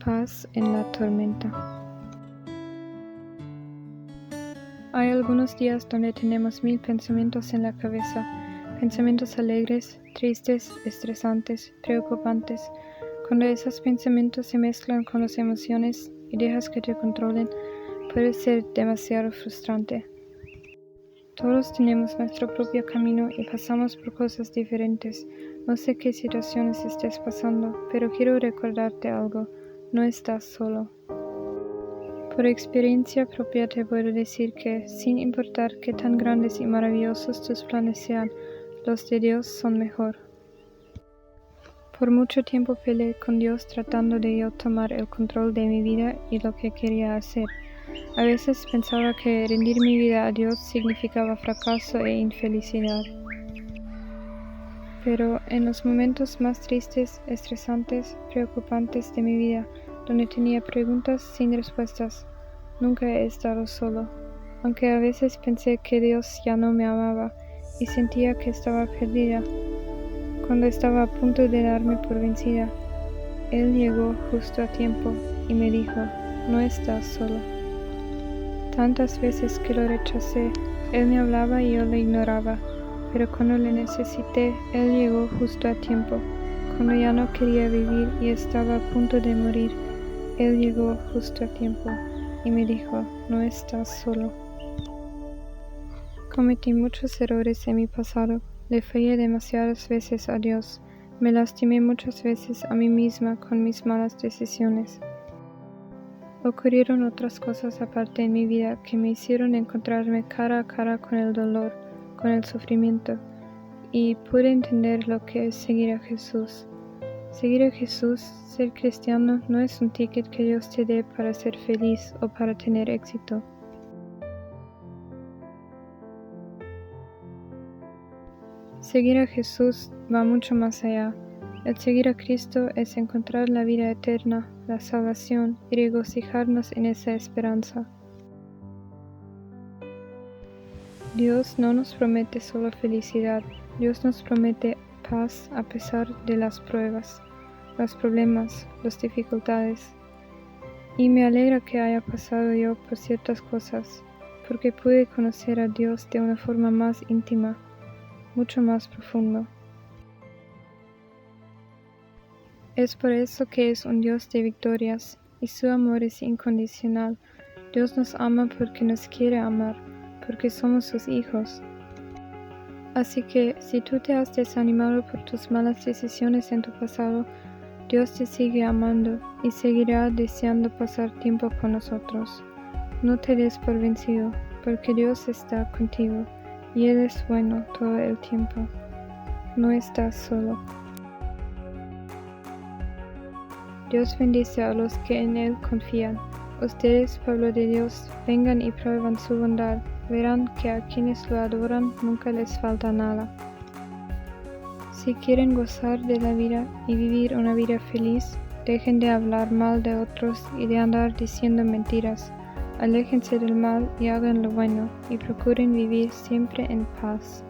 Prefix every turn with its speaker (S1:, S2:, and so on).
S1: Paz en la tormenta. Hay algunos días donde tenemos 1000 pensamientos en la cabeza, pensamientos alegres, tristes, estresantes, preocupantes. Cuando esos pensamientos se mezclan con las emociones y dejas que te controlen, puede ser demasiado frustrante. Todos tenemos nuestro propio camino y pasamos por cosas diferentes. No sé qué situaciones estés pasando, pero quiero recordarte algo. No estás solo. Por experiencia propia te puedo decir que, sin importar qué tan grandes y maravillosos tus planes sean, los de Dios son mejor. Por mucho tiempo peleé con Dios tratando de yo tomar el control de mi vida y lo que quería hacer. A veces pensaba que rendir mi vida a Dios significaba fracaso e infelicidad. Pero en los momentos más tristes, estresantes, preocupantes de mi vida, donde tenía preguntas sin respuestas, nunca he estado solo. Aunque a veces pensé que Dios ya no me amaba y sentía que estaba perdida. Cuando estaba a punto de darme por vencida, Él llegó justo a tiempo y me dijo, no estás solo. Tantas veces que lo rechacé, Él me hablaba y yo lo ignoraba, pero cuando le necesité, Él llegó justo a tiempo. Cuando ya no quería vivir y estaba a punto de morir, Él llegó justo a tiempo y me dijo, no estás solo. Cometí muchos errores en mi pasado, le fallé demasiadas veces a Dios, me lastimé muchas veces a mí misma con mis malas decisiones. Ocurrieron otras cosas aparte en mi vida que me hicieron encontrarme cara a cara con el dolor, con el sufrimiento, y pude entender lo que es seguir a Jesús. Seguir a Jesús, ser cristiano, no es un ticket que Dios te dé para ser feliz o para tener éxito. Seguir a Jesús va mucho más allá. El seguir a Cristo es encontrar la vida eterna, la salvación y regocijarnos en esa esperanza. Dios no nos promete solo felicidad, Dios nos promete paz a pesar de las pruebas, los problemas, las dificultades. Y me alegra que haya pasado yo por ciertas cosas, porque pude conocer a Dios de una forma más íntima, mucho más profunda. Es por eso que es un Dios de victorias, y su amor es incondicional. Dios nos ama porque nos quiere amar, porque somos sus hijos. Así que, si tú te has desanimado por tus malas decisiones en tu pasado, Dios te sigue amando y seguirá deseando pasar tiempo con nosotros. No te des por vencido, porque Dios está contigo, y Él es bueno todo el tiempo. No estás solo. Dios bendice a los que en Él confían. Ustedes, pueblo de Dios, vengan y prueban su bondad. Verán que a quienes lo adoran nunca les falta nada. Si quieren gozar de la vida y vivir una vida feliz, dejen de hablar mal de otros y de andar diciendo mentiras. Aléjense del mal y hagan lo bueno, y procuren vivir siempre en paz.